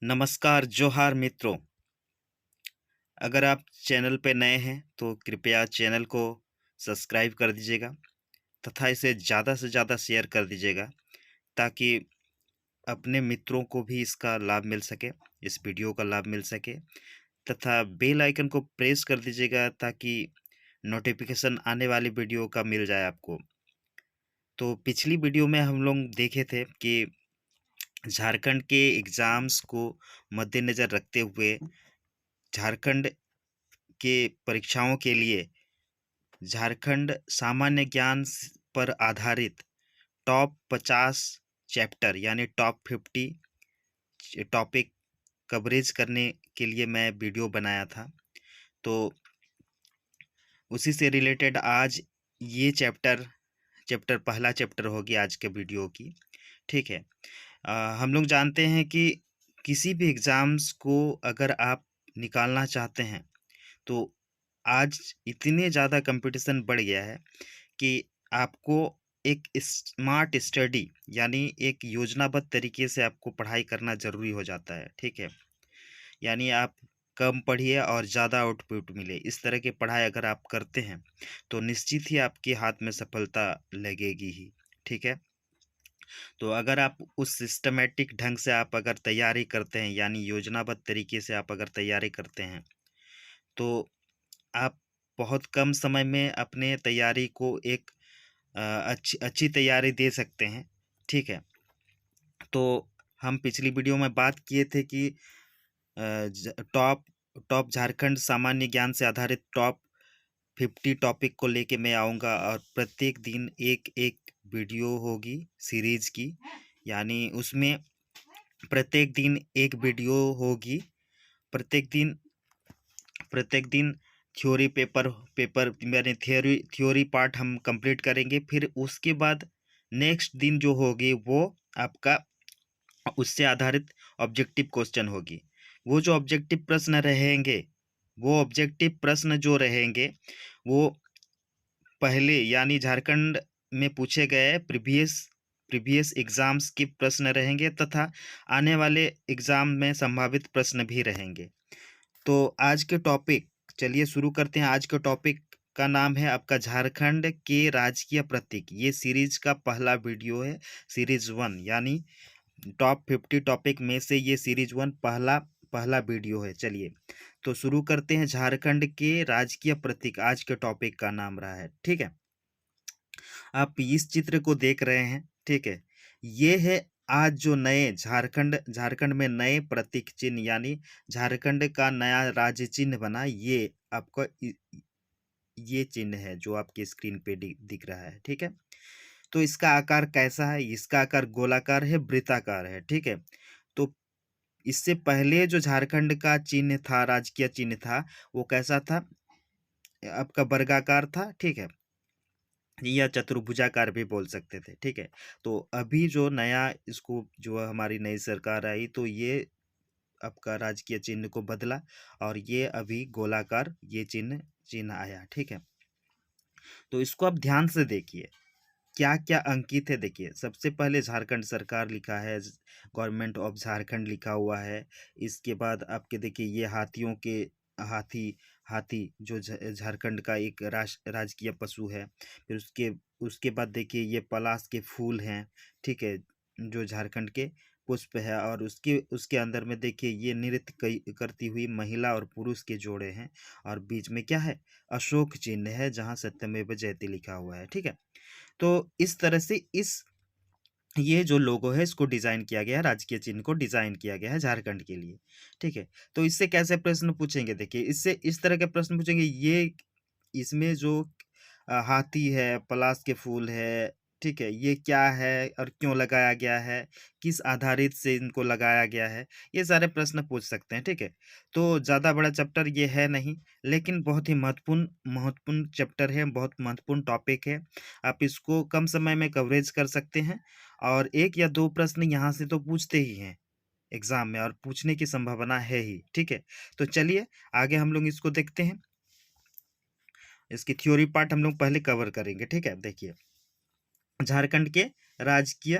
नमस्कार, जोहार मित्रों। अगर आप चैनल पे नए हैं तो कृपया चैनल को सब्सक्राइब कर दीजिएगा तथा इसे ज़्यादा से ज़्यादा शेयर कर दीजिएगा ताकि अपने मित्रों को भी इसका लाभ मिल सके, इस वीडियो का लाभ मिल सके तथा बेल आइकन को प्रेस कर दीजिएगा ताकि नोटिफिकेशन आने वाली वीडियो का मिल जाए आपको। तो पिछली वीडियो में हम लोग देखे थे कि झारखंड के एग्ज़ाम्स को मद्देनज़र रखते हुए झारखंड के परीक्षाओं के लिए झारखंड सामान्य ज्ञान पर आधारित टॉप 50 चैप्टर यानी टॉप 50 टॉपिक कवरेज करने के लिए मैं वीडियो बनाया था। तो उसी से रिलेटेड आज ये चैप्टर पहला चैप्टर होगी आज के वीडियो की। ठीक है। हम लोग जानते हैं कि किसी भी एग्ज़ाम्स को अगर आप निकालना चाहते हैं तो आज इतने ज़्यादा कंपटीशन बढ़ गया है कि आपको एक स्मार्ट स्टडी यानी एक योजनाबद्ध तरीके से आपको पढ़ाई करना ज़रूरी हो जाता है। ठीक है। यानी आप कम पढ़िए और ज़्यादा आउटपुट मिले, इस तरह की पढ़ाई अगर आप करते हैं तो निश्चित ही आपके हाथ में सफलता लगेगी ही। ठीक है। तो अगर आप उस सिस्टमेटिक ढंग से आप अगर तैयारी करते हैं यानी योजनाबद्ध तरीके से आप अगर तैयारी करते हैं तो आप बहुत कम समय में अपने तैयारी को एक अच्छी अच्छी तैयारी दे सकते हैं। ठीक है। तो हम पिछली वीडियो में बात किए थे कि टॉप टॉप झारखंड सामान्य ज्ञान से आधारित टॉप 50 टॉपिक को लेके मैं आऊँगा और प्रत्येक दिन एक एक वीडियो होगी सीरीज की, यानी उसमें प्रत्येक दिन एक वीडियो होगी। प्रत्येक दिन थ्योरी पेपर पेपर यानी थ्योरी पार्ट हम कंप्लीट करेंगे। फिर उसके बाद नेक्स्ट दिन जो होगी वो आपका उससे आधारित ऑब्जेक्टिव क्वेश्चन होगी। वो जो ऑब्जेक्टिव प्रश्न रहेंगे वो पहले यानी झारखंड में पूछे गए प्रीवियस एग्जाम्स के प्रश्न रहेंगे तथा आने वाले एग्जाम में संभावित प्रश्न भी रहेंगे। तो आज के टॉपिक चलिए शुरू करते हैं। आज के टॉपिक का नाम है आपका झारखंड के राजकीय प्रतीक। ये सीरीज का पहला वीडियो है, सीरीज 1 यानी टॉप 50 टॉपिक में से ये सीरीज 1 पहला पहला वीडियो है। चलिए तो शुरू करते हैं। झारखंड के राजकीय प्रतीक आज के टॉपिक का नाम रहा है। ठीक है। आप इस चित्र को देख रहे हैं। ठीक है। ये है आज जो नए झारखंड में नए प्रतीक चिन्ह यानी झारखंड का नया राज्य चिन्ह बना, ये आपका ये चिन्ह है जो आपकी स्क्रीन पे दिख रहा है। ठीक है। तो इसका आकार कैसा है? इसका आकार गोलाकार है, वृत्ताकार है। ठीक है। तो इससे पहले जो झारखंड का चिन्ह था, राजकीय चिन्ह था, वो कैसा था? आपका वर्गाकार था। ठीक है। या चतुर्भुजाकार भी बोल सकते थे। ठीक है। तो अभी जो नया इसको जो हमारी नई सरकार आई तो ये आपका राजकीय चिन्ह को बदला और ये अभी गोलाकार ये चिन्ह आया। ठीक है। तो इसको आप ध्यान से देखिए क्या क्या अंकित है। देखिए सबसे पहले झारखंड सरकार लिखा है, गवर्नमेंट ऑफ झारखंड लिखा हुआ है। इसके बाद आपके देखिए ये हाथियों के हाथी हाथी जो झारखंड का एक राजकीय पशु है। फिर उसके उसके बाद देखिए ये पलाश के फूल हैं। ठीक है। जो झारखंड के पुष्प है और उसके उसके अंदर में देखिए ये नृत्य करती हुई महिला और पुरुष के जोड़े हैं और बीच में क्या है? अशोक चिन्ह है जहाँ सत्यमेव जयते लिखा हुआ है। ठीक है। तो इस तरह से ये जो लोगो है इसको डिज़ाइन किया गया है, राजकीय चिन्ह को डिज़ाइन किया गया है झारखंड के लिए। ठीक है। तो इससे कैसे प्रश्न पूछेंगे? देखिए इससे इस तरह के प्रश्न पूछेंगे। ये इसमें जो हाथी है, पलाश के फूल है, ठीक है, ये क्या है और क्यों लगाया गया है? किस आधारित से इनको लगाया गया है? ये सारे प्रश्न पूछ सकते हैं। ठीक है। तो ज़्यादा बड़ा चैप्टर ये है नहीं, लेकिन बहुत ही महत्वपूर्ण महत्वपूर्ण चैप्टर है, बहुत महत्वपूर्ण टॉपिक है। आप इसको कम समय में कवरेज कर सकते हैं और 1 या 2 प्रश्न यहाँ से तो पूछते ही हैं एग्ज़ाम में और पूछने की संभावना है ही। ठीक है। तो चलिए आगे हम लोग इसको देखते हैं। इसकी थ्योरी पार्ट हम लोग पहले कवर करेंगे। ठीक है। देखिए झारखंड के राजकीय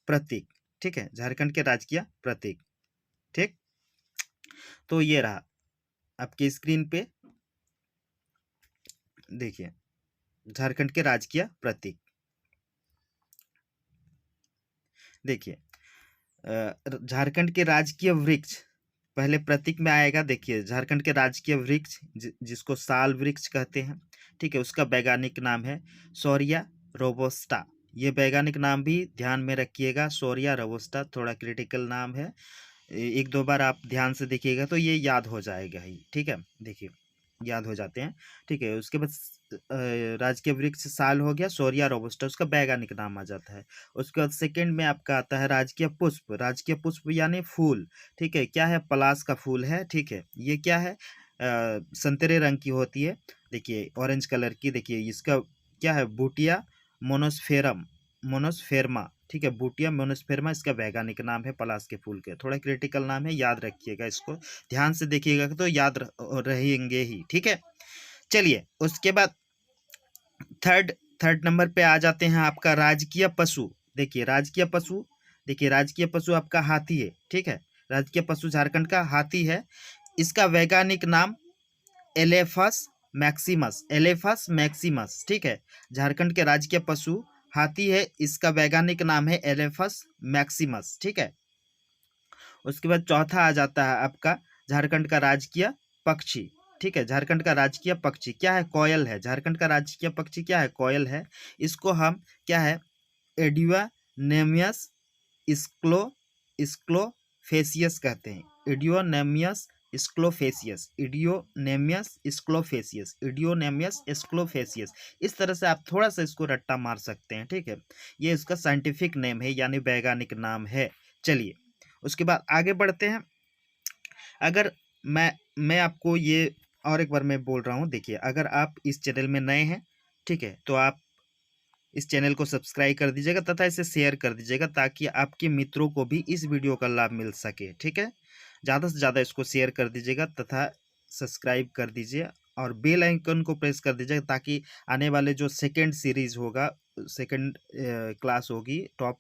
प्रतीक। ठीक है। झारखंड के राजकीय प्रतीक। ठीक। तो ये रहा आपकी स्क्रीन पे, देखिए झारखंड के राजकीय प्रतीक। देखिए झारखंड के राजकीय वृक्ष पहले प्रतीक में आएगा। देखिए झारखंड के राजकीय वृक्ष जिसको साल वृक्ष कहते हैं, ठीक है, उसका वैज्ञानिक नाम है शौर्या रोबोस्टा। ये वैज्ञानिक नाम भी ध्यान में रखिएगा, शौर्या रोबोस्टा, थोड़ा क्रिटिकल नाम है। एक दो बार आप ध्यान से देखिएगा तो ये याद हो जाएगा ही, ठीक है। देखिए याद हो जाते हैं, ठीक है। उसके बाद राजकीय वृक्ष साल हो गया, शौर्या रोबस्टा उसका वैज्ञानिक नाम आ जाता है। उसके बाद सेकंड में आपका आता है राजकीय पुष्प। राजकीय पुष्प यानी फूल, ठीक है, क्या है, पलाश का फूल है, ठीक है। ये क्या है, संतरे रंग की होती है, देखिए ऑरेंज कलर की। देखिए इसका क्या है, बूटिया मोनोस्फेरम, मोनोस्फेरमा, ठीक है, बूटिया मोनोस्फेरमा इसका वैज्ञानिक नाम है पलाश के फूल के। थोड़ा क्रिटिकल नाम है, याद रखिएगा, इसको ध्यान से देखिएगा तो याद रहेंगे ही, ठीक है। चलिए उसके बाद थर्ड थर्ड नंबर पे आ जाते हैं आपका राजकीय पशु। देखिए राजकीय पशु, देखिए राजकीय पशु आपका हाथी है, ठीक है। राजकीय पशु झारखंड का हाथी है। इसका वैज्ञानिक नाम एलेफस मैक्सिमस, एलेफस मैक्सिमस, ठीक है। झारखंड के राजकीय पशु हाथी है, इसका वैज्ञानिक नाम है एलेफस मैक्सिमस, ठीक है। उसके बाद चौथा आ जाता है आपका झारखंड का राजकीय पक्षी, ठीक है। झारखंड का राजकीय पक्षी क्या है, कोयल है। झारखंड का राजकीय पक्षी क्या है, कोयल है। इसको हम क्या है, एडिया नेमियस स्क्लो स्क्लोफेसियस कहते हैं। इडियोनेमियस स्क्लोफेसियस, इडियोनेमियस स्क्लोफेसियस, इडियोनेमियस स्क्लोफेसियस। इस तरह से आप थोड़ा सा इसको रट्टा मार सकते हैं, ठीक है। ये इसका साइंटिफिक नेम है यानी वैज्ञानिक नाम है। चलिए उसके बाद आगे बढ़ते हैं। अगर मैं आपको ये और एक बार मैं बोल रहा हूँ, देखिए अगर आप इस चैनल में नए हैं, ठीक है, तो आप इस चैनल को सब्सक्राइब कर दीजिएगा तथा इसे शेयर कर दीजिएगा ताकि आपके मित्रों को भी इस वीडियो का लाभ मिल सके, ठीक है। ज़्यादा से ज़्यादा इसको शेयर कर दीजिएगा तथा सब्सक्राइब कर दीजिए और बेल आइकन को प्रेस कर दीजिएगा ताकि आने वाले जो सेकंड सीरीज़ होगा, सेकंड क्लास होगी टॉप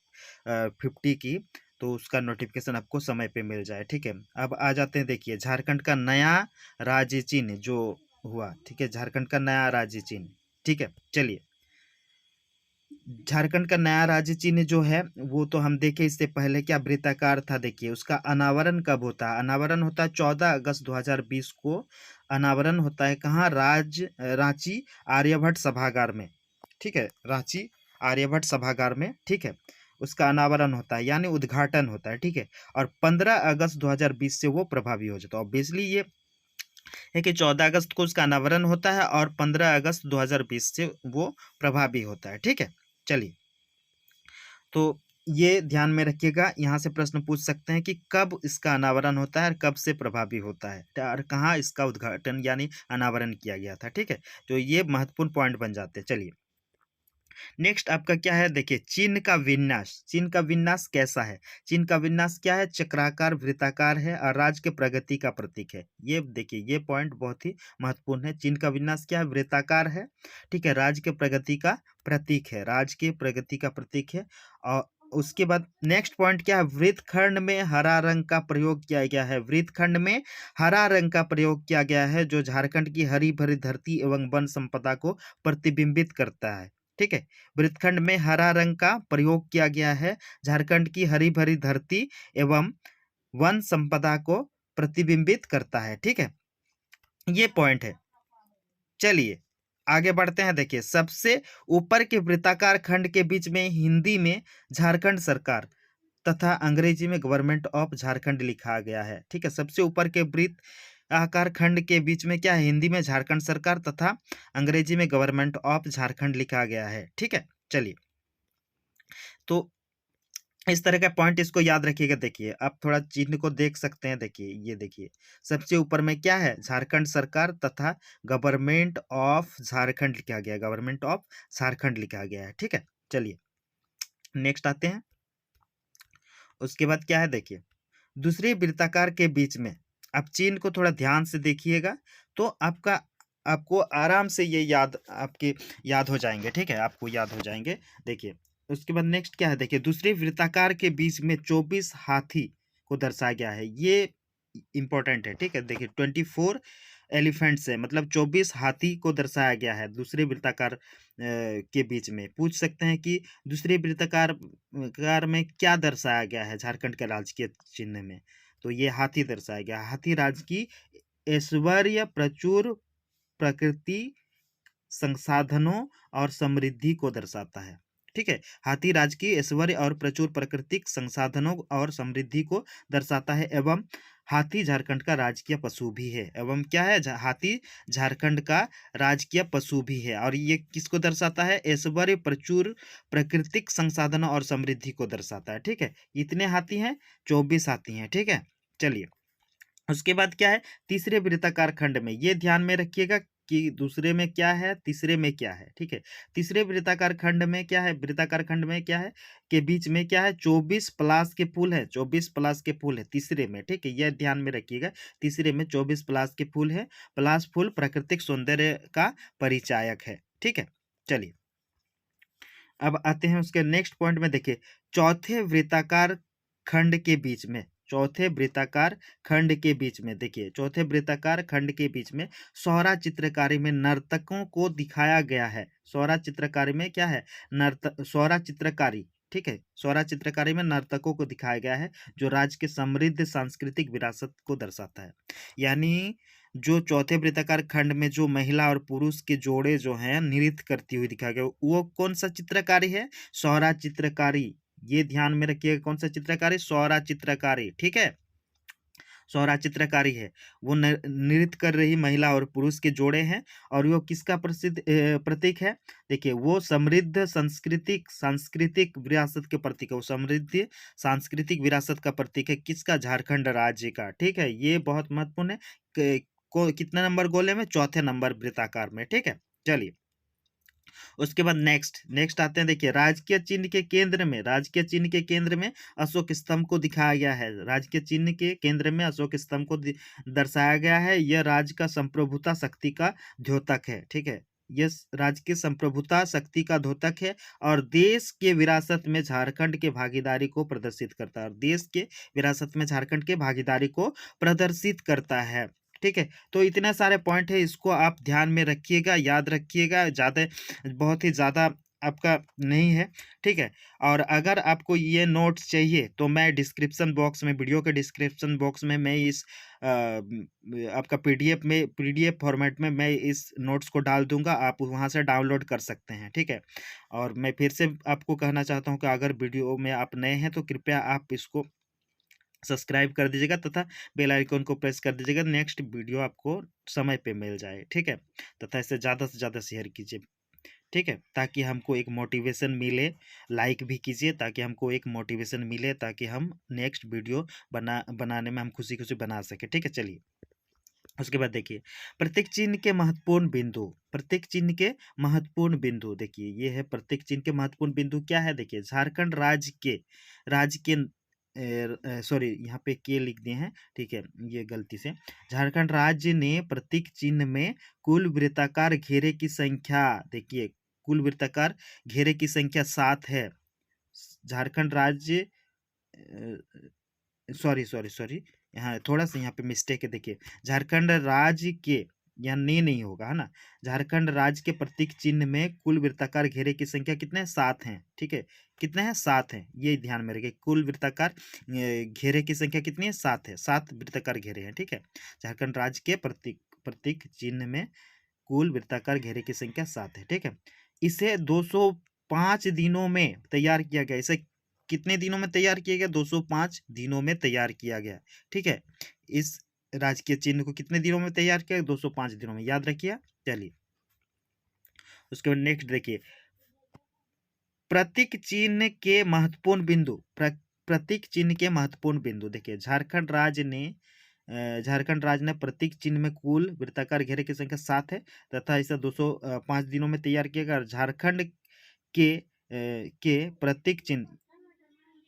50 की, तो उसका नोटिफिकेशन आपको समय पे मिल जाए, ठीक है। अब आ जाते हैं, देखिए झारखंड का नया राज्य चिन्ह जो हुआ, ठीक है, झारखंड का नया राज्य चिन्ह, ठीक है। चलिए झारखंड का नया राज्य चिन्ह जो है वो तो हम देखे इससे पहले क्या वृत्ताकार था। देखिए उसका अनावरण कब होता है, अनावरण होता है 14 अगस्त 2020 को। अनावरण होता है कहाँ, रांची आर्यभट्ट सभागार में, ठीक है, रांची आर्यभट्ट सभागार में, ठीक है। उसका अनावरण होता है यानी उद्घाटन होता है, ठीक है। और 15 अगस्त 2020 से वो प्रभावी हो जाता है। ऑब्वियसली ये है कि 14 अगस्त को उसका अनावरण होता है और 15 अगस्त 2020 से वो प्रभावी होता है, ठीक है। चलिए तो ये ध्यान में रखिएगा, यहाँ से प्रश्न पूछ सकते हैं कि कब इसका अनावरण होता है और कब से प्रभावी होता है और कहाँ इसका उद्घाटन यानी अनावरण किया गया था, ठीक है। तो ये महत्वपूर्ण पॉइंट बन जाते हैं। चलिए नेक्स्ट आपका क्या है, देखिए चिन्ह का विन्यास। चिन्ह का विन्यास कैसा है, चिन्ह का विन्यास क्या है, चक्राकार वृत्ताकार है और राज्य के प्रगति का प्रतीक है। ये देखिए ये पॉइंट बहुत ही महत्वपूर्ण है। चिन्ह का विन्यास क्या है, वृत्ताकार है, ठीक है, राज्य के प्रगति का प्रतीक है, राज्य के प्रगति का प्रतीक है। और उसके बाद नेक्स्ट पॉइंट क्या है, वृत्तखंड में हरा रंग का प्रयोग किया गया है। वृत्तखंड में हरा रंग का प्रयोग किया गया है जो झारखंड की हरी भरी धरती एवं वन संपदा को प्रतिबिंबित करता है, ठीक है। वृत्तखंड में हरा रंग का प्रयोग किया गया है, झारखंड की हरी भरी धरती एवं वन संपदा को प्रतिबिंबित करता है, ठीक है। ये पॉइंट है। चलिए आगे बढ़ते हैं। देखिए सबसे ऊपर के वृत्ताकार खंड के बीच में हिंदी में झारखंड सरकार तथा अंग्रेजी में गवर्नमेंट ऑफ झारखंड लिखा गया है, ठीक है। सबसे ऊपर के वृत्त आकार खंड के बीच में क्या है, हिंदी में झारखंड सरकार तथा अंग्रेजी में गवर्नमेंट ऑफ झारखंड लिखा गया है, ठीक है। चलिए तो इस तरह का पॉइंट इसको याद रखिएगा। देखिए आप थोड़ा चिन्ह को देख सकते हैं, देखिए ये देखिए सबसे ऊपर में क्या है, झारखंड सरकार तथा गवर्नमेंट ऑफ झारखंड लिखा गया है, गवर्नमेंट ऑफ झारखंड लिखा गया है, ठीक है। चलिए नेक्स्ट आते हैं। उसके बाद क्या है, देखिए दूसरे वृत्ताकार के बीच में आप चिन्ह को थोड़ा ध्यान से देखिएगा तो आपको आराम से ये आपके याद हो जाएंगे, ठीक है, आपको याद हो जाएंगे। देखिए उसके बाद नेक्स्ट क्या है, देखिए दूसरे वृत्ताकार के बीच में 24 हाथी को दर्शाया गया है। इम्पोर्टेंट है, ठीक है। देखिए 24 एलिफेंट्स है, मतलब 24 हाथी को दर्शाया गया है दूसरे वृत्ताकार के बीच में। पूछ सकते हैं कि दूसरे वृत्ताकार कार में क्या दर्शाया गया है झारखंड के राजकीय चिन्ह में, तो ये हाथी दर्शाया गया। हाथी राज्य की ऐश्वर्य, प्रचुर प्रकृति संसाधनों और समृद्धि को दर्शाता है, ठीक है। हाथी राज्य की ऐश्वर्य और प्रचुर प्राकृतिक संसाधनों और समृद्धि को दर्शाता है, एवं हाथी झारखंड का राजकीय पशु भी है। एवं क्या है, हाथी झारखंड का राजकीय पशु भी है। और ये किसको दर्शाता है, ऐश्वर्य, प्रचुर प्राकृतिक संसाधनों और समृद्धि को दर्शाता है, ठीक है। इतने हाथी हैं, 24 हाथी हैं, ठीक है। चलिए, उसके बाद क्या है, तीसरे वृत्ताकार खंड में, ये ध्यान में रखिएगा कि दूसरे में क्या है, तीसरे में क्या है, ठीक है। तीसरे वृत्ताकार खंड में क्या है, वृत्ताकार खंड में क्या है, के बीच में क्या है, 24 प्लास के फूल है, 24 प्लास के फूल है तीसरे में, ठीक है। यह ध्यान में रखिएगा, तीसरे में 24 प्लास के फूल है। प्लास फूल प्राकृतिक सौंदर्य का परिचायक है, ठीक है। चलिए, अब आते हैं उसके नेक्स्ट पॉइंट में। देखिए, चौथे वृत्ताकार खंड के बीच में, चौथे वृत्ताकार खंड के बीच में, देखिए चौथे वृत्ताकार खंड के बीच में सौरा चित्रकारी में नर्तकों को दिखाया गया है। सौरा चित्रकारी में क्या है, सौरा चित्रकारी, ठीक है। सौरा चित्रकारी में नर्तकों को दिखाया गया है, जो राज्य के समृद्ध सांस्कृतिक विरासत को दर्शाता है। यानी जो चौथे वृत्ताकार खंड में जो महिला और पुरुष के जोड़े जो हैं नृत्य करती हुई दिखाया गया, वो कौन सा चित्रकारी है, सौरा चित्रकारी। ये ध्यान में रखिएगा, कौन सा चित्रकारी, सौरा चित्रकारी, ठीक है। सौरा चित्रकारी है, वो नृत्य कर रही महिला और पुरुष के जोड़े हैं। और वो किसका प्रसिद्ध प्रतीक है, देखिए वो समृद्ध सांस्कृतिक विरासत के प्रतीक है। वो समृद्ध सांस्कृतिक विरासत का प्रतीक है, किसका, झारखंड राज्य का, ठीक है। ये बहुत महत्वपूर्ण है। कितने नंबर गोले में, चौथे नंबर वृत्ताकार में, ठीक है। चलिए, उसके बाद नेक्स्ट आते हैं। देखिए, राजकीय चिन्ह के केंद्र में, राजकीय चिन्ह के केंद्र में अशोक स्तंभ को दिखाया गया है। राजकीय चिन्ह के केंद्र में अशोक स्तंभ को दर्शाया गया है। यह राज्य का संप्रभुता शक्ति का द्योतक है, ठीक है। यह राज्य की संप्रभुता शक्ति का द्योतक है और देश के विरासत में झारखंड के भागीदारी को प्रदर्शित करता है। देश के विरासत में झारखंड के भागीदारी को प्रदर्शित करता है, ठीक है। तो इतने सारे पॉइंट है, इसको आप ध्यान में रखिएगा, याद रखिएगा, ज़्यादा बहुत ही ज़्यादा आपका नहीं है, ठीक है। और अगर आपको ये नोट्स चाहिए तो मैं डिस्क्रिप्शन बॉक्स में, वीडियो के डिस्क्रिप्शन बॉक्स में मैं इस आपका पीडीएफ फॉर्मेट में मैं इस नोट्स को डाल दूंगा, आप वहां से डाउनलोड कर सकते हैं, ठीक है। और मैं फिर से आपको कहना चाहता हूं कि अगर वीडियो में आप नए हैं तो कृपया आप इसको सब्सक्राइब कर दीजिएगा तथा बेल आइकन को प्रेस कर दीजिएगा, नेक्स्ट वीडियो आपको समय पे मिल जाए, ठीक है। तथा इसे ज़्यादा से ज़्यादा शेयर कीजिए, ठीक है, ताकि हमको एक मोटिवेशन मिले। लाइक भी कीजिए ताकि हमको एक मोटिवेशन मिले, ताकि हम नेक्स्ट वीडियो बनाने में हम खुशी खुशी बना सके, ठीक है। चलिए, उसके बाद देखिए, प्रत्येक चिन्ह के महत्वपूर्ण बिंदु, प्रत्येक चिन्ह के महत्वपूर्ण बिंदु, देखिए ये है प्रत्येक चिन्ह के महत्वपूर्ण बिंदु क्या है। देखिए, झारखंड राज्य के सॉरी, यहाँ पे के लिख दिए हैं, ठीक है, ये गलती से। झारखंड राज्य ने प्रतीक चिन्ह में कुल वृत्ताकार घेरे की संख्या, देखिए कुल वृत्ताकार घेरे की संख्या 7 है। झारखंड राज्य, सॉरी, यहाँ थोड़ा सा यहाँ पे मिस्टेक है। देखिए, झारखंड राज्य के, यहाँ नहीं होगा, है ना। झारखंड राज्य के प्रतीक चिन्ह में कुल वृत्ताकार घेरे की संख्या कितने हैं, 7 हैं, ठीक है। कितने हैं, 7 हैं, ये ध्यान में रखिए। कुल वृत्ताकार घेरे की संख्या कितनी है, 7 है, 7 वृत्ताकार घेरे हैं, ठीक है। झारखंड राज्य के प्रतीक चिन्ह में कुल वृत्ताकार घेरे की संख्या 7 है, ठीक है। इसे 205 दिनों में तैयार किया गया। इसे कितने दिनों में तैयार किया गया, 205 दिनों में तैयार किया गया, ठीक है। इस राजकीय चिन्ह को कितने दिनों में तैयार किया, 205 दिनों में, याद रखिए। चलिए, उसके बाद नेक्स्ट देखिए, प्रतीक चिन्ह के महत्वपूर्ण बिंदु, प्रतीक चिन्ह के महत्वपूर्ण बिंदु। देखिए, झारखंड राज्य ने प्रतीक चिन्ह में कुल वृत्ताकार घेरे की संख्या 7 है तथा इसे 205 दिनों में तैयार किया गया। झारखंड के प्रतीक चिन्ह,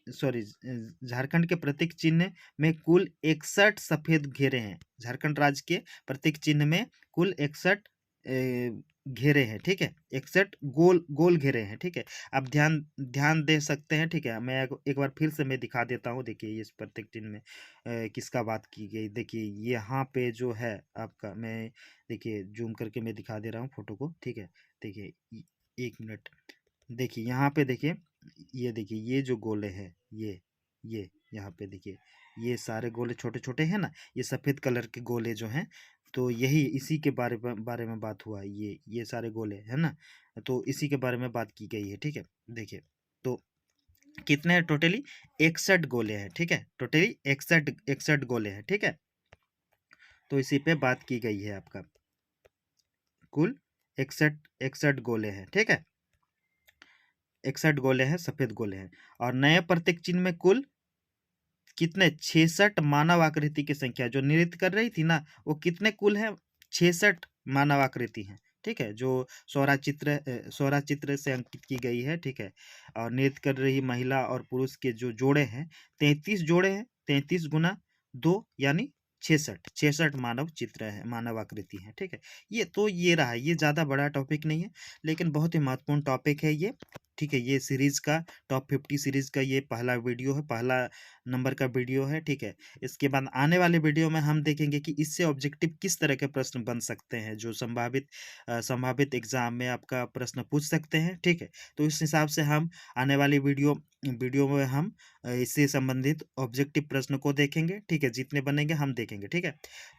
सॉरी, झारखंड के प्रतीक चिन्ह में कुल 61 सफेद घेरे हैं। झारखंड राज्य के प्रतीक चिन्ह में कुल 61 घेरे हैं, ठीक है? 61 गोल गोल घेरे हैं, ठीक है? आप ध्यान ध्यान दे सकते हैं, ठीक है? मैं एक बार फिर से मैं दिखा देता हूँ, देखिए इस प्रत्येक चिन्ह में किसका बात की गई। देखिए यहाँ पे जो है आपका, मैं देखिए ज़ूम करके मैं दिखा दे रहा हूँ फ़ोटो को, ठीक है? देखिए 1 मिनट, देखिए यहाँ पे देखिए, ये देखिए ये जो गोले हैं, ये यहाँ पे देखिए, ये सारे गोले छोटे-छोटे हैं ना, ये सफ़ेद कलर के गोले जो हैं, तो यही इसी के बारे में बात हुआ है, ये सारे गोले, है ना? तो इसी के बारे में बात की गई है, ठीक है? देखिए, तो कितने हैं टोटली? 61 गोले हैं, ठीक है? टोटली 61 गोले हैं, ठीक है? तो इसी पे बात की गई है आपका। कुल 61 गोले हैं, ठीक है? 61 गोले हैं, सफ़ेद गोले हैं, और नए प्रतीक चिन्ह में कुल कितने? 66 मानव आकृति की संख्या जो नृत्य कर रही थी ना, वो कितने कुल हैं? 66 मानव आकृति हैं, ठीक है? जो सौरा चित्र से अंकित की गई है, ठीक है? और नृत्य कर रही महिला और पुरुष के जो जोड़े हैं, 33 जोड़े हैं, 33 गुना 2 यानी 66 मानव चित्र हैं, मानव आकृति हैं, ठीक है? ये रहा, ये ज़्यादा बड़ा टॉपिक नहीं है, लेकिन बहुत ही महत्वपूर्ण टॉपिक है ये, ठीक है? ये सीरीज़ का टॉप 50 सीरीज़ का ये पहला वीडियो है, पहला नंबर का वीडियो है, ठीक है? इसके बाद आने वाले वीडियो में हम देखेंगे कि इससे ऑब्जेक्टिव किस तरह के प्रश्न बन सकते हैं, जो संभावित एग्ज़ाम में आपका प्रश्न पूछ सकते हैं, ठीक है? तो इस हिसाब से हम आने वाली वीडियो में हम इससे संबंधित ऑब्जेक्टिव प्रश्न को देखेंगे, ठीक है? जितने बनेंगे हम देखेंगे, ठीक है?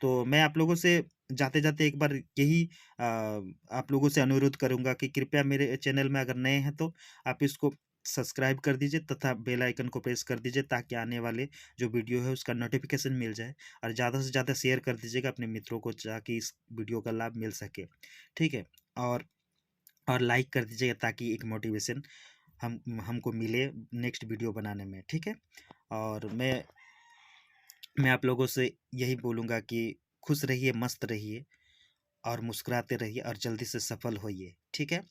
तो मैं आप लोगों से जाते-जाते एक बार यही आप लोगों से अनुरोध करूँगा कि कृपया मेरे चैनल में अगर नए हैं तो आप इसको सब्सक्राइब कर दीजिए तथा बेल आइकन को प्रेस कर दीजिए, ताकि आने वाले जो वीडियो है उसका नोटिफिकेशन मिल जाए, और ज़्यादा से ज़्यादा शेयर कर दीजिएगा अपने मित्रों को, ताकि इस वीडियो का लाभ मिल सके, ठीक है? और और लाइक कर दीजिएगा, ताकि एक मोटिवेशन हमको मिले नेक्स्ट वीडियो बनाने में, ठीक है? और मैं आप लोगों से यही बोलूँगा कि खुश रहिए, मस्त रहिए और मुस्कुराते रहिए, और जल्दी से सफल होइए, ठीक है?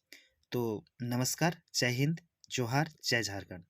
तो नमस्कार, जय हिंद, जोहार, जय झारखंड।